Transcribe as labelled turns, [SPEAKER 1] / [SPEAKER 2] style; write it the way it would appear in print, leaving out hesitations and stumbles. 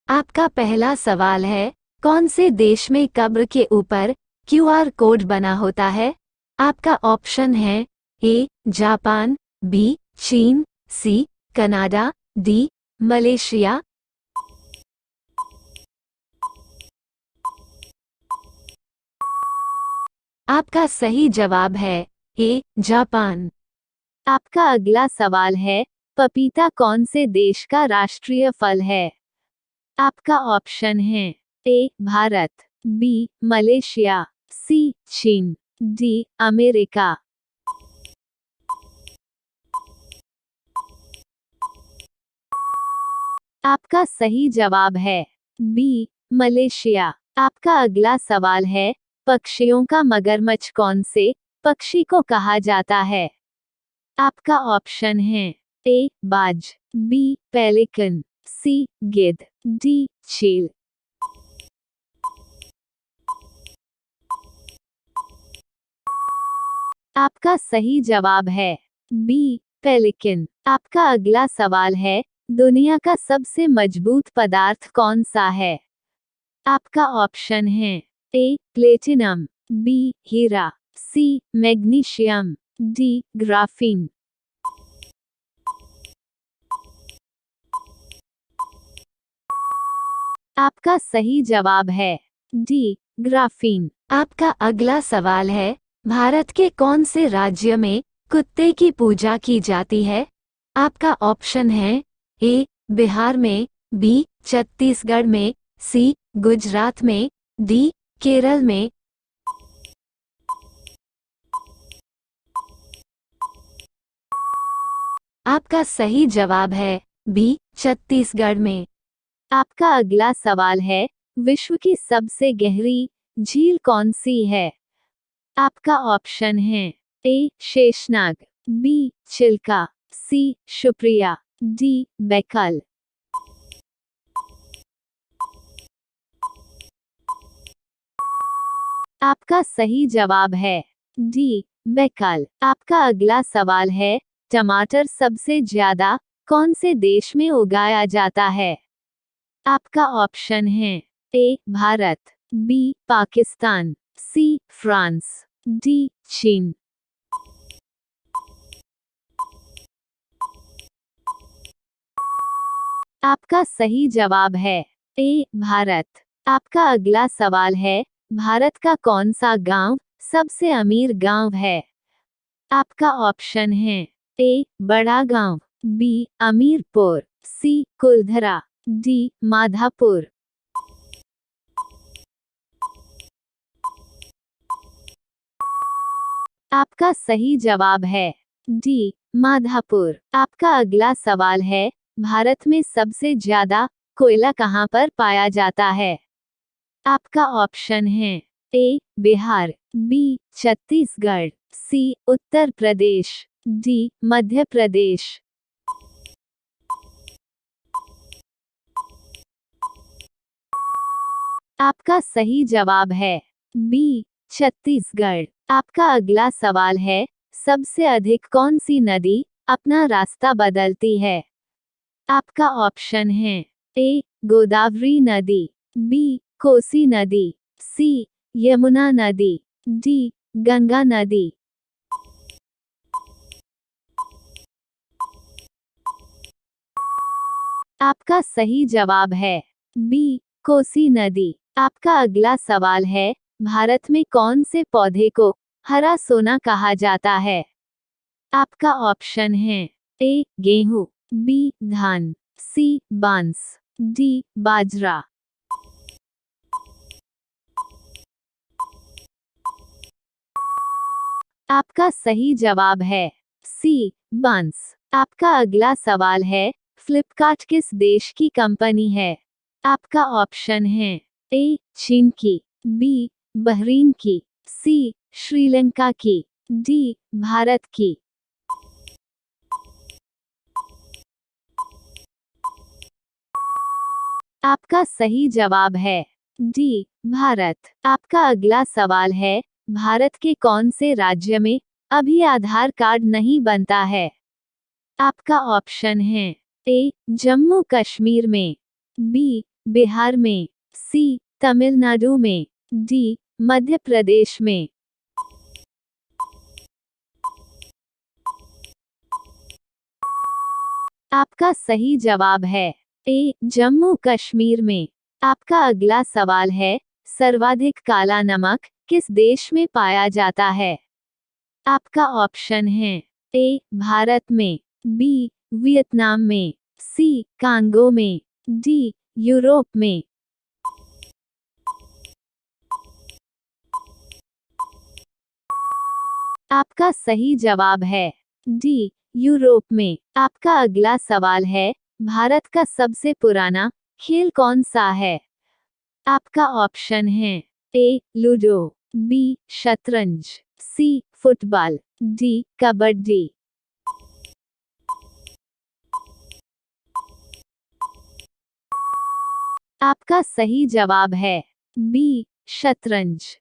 [SPEAKER 1] आपका पहला सवाल है, कौन से देश में कब्र के ऊपर क्यूआर कोड बना होता है? आपका ऑप्शन है ए जापान, बी चीन, सी कनाडा, डी मलेशिया। आपका सही जवाब है ए जापान। आपका अगला सवाल है, पपीता कौन से देश का राष्ट्रीय फल है? आपका ऑप्शन है ए भारत, बी मलेशिया, सी चीन, डी अमेरिका। आपका सही जवाब है बी मलेशिया। आपका अगला सवाल है, पक्षियों का मगरमच्छ कौन से पक्षी को कहा जाता है? आपका ऑप्शन है ए बाज, बी पेलिकन, सी गिद्ध, डी चील। आपका सही जवाब है बी पेलिकन। आपका अगला सवाल है, दुनिया का सबसे मजबूत पदार्थ कौन सा है? आपका ऑप्शन है ए प्लेटिनम, बी हीरा, सी मैग्नीशियम, डी ग्राफीन। आपका सही जवाब है डी ग्राफीन। आपका अगला सवाल है, भारत के कौन से राज्य में कुत्ते की पूजा की जाती है? आपका ऑप्शन है ए बिहार में, बी छत्तीसगढ़ में, सी गुजरात में, डी केरल में। आपका सही जवाब है बी छत्तीसगढ़ में। आपका अगला सवाल है, विश्व की सबसे गहरी झील कौन सी है? आपका ऑप्शन है ए शेषनाग, बी चिल्का, सी शुप्रिया, डी बैकल। आपका सही जवाब है डी बैकल। आपका अगला सवाल है, टमाटर सबसे ज्यादा कौन से देश में उगाया जाता है? आपका ऑप्शन है A Bharat, B Pakistan, C France, D चीन। आपका सही जवाब है ए भारत। आपका अगला सवाल है, भारत का कौन सा गांव सबसे अमीर गांव है? आपका ऑप्शन है ए बड़ा गांव, बी अमीरपुर, सी कुलधरा, डी माधापुर। आपका सही जवाब है डी माधापुर। आपका अगला सवाल है, भारत में सबसे ज्यादा कोयला कहाँ पर पाया जाता है? आपका ऑप्शन है ए बिहार, बी छत्तीसगढ़, सी उत्तर प्रदेश, डी मध्य प्रदेश। आपका सही जवाब है बी छत्तीसगढ़। आपका अगला सवाल है, सबसे अधिक कौन सी नदी अपना रास्ता बदलती है? आपका ऑप्शन है ए गोदावरी नदी, बी कोसी नदी, सी यमुना नदी, डी गंगा नदी। आपका सही जवाब है बी कोसी नदी। आपका अगला सवाल है, भारत में कौन से पौधे को हरा सोना कहा जाता है? आपका ऑप्शन है ए गेहूं, बी धान, सी बांस, डी बाजरा। आपका सही जवाब है सी बांस। आपका अगला सवाल है, फ्लिपकार्ट किस देश की कंपनी है? आपका ऑप्शन है ए चीन की, बी बहरीन की, सी श्रीलंका की, डी भारत की। आपका सही जवाब है डी भारत। आपका अगला सवाल है, भारत के कौन से राज्य में अभी आधार कार्ड नहीं बनता है? आपका ऑप्शन है ए जम्मू कश्मीर में, बी बिहार में, सी तमिलनाडु में, डी मध्य प्रदेश में। आपका सही जवाब है ए जम्मू कश्मीर में। आपका अगला सवाल है, सर्वाधिक काला नमक किस देश में पाया जाता है? आपका ऑप्शन है ए भारत में, बी वियतनाम में, सी कांगो में, डी यूरोप में। आपका सही जवाब है डी यूरोप में। आपका अगला सवाल है, भारत का सबसे पुराना खेल कौन सा है? आपका ऑप्शन है ए लूडो, बी शतरंज, सी फुटबॉल, डी कबड्डी। आपका सही जवाब है बी शतरंज।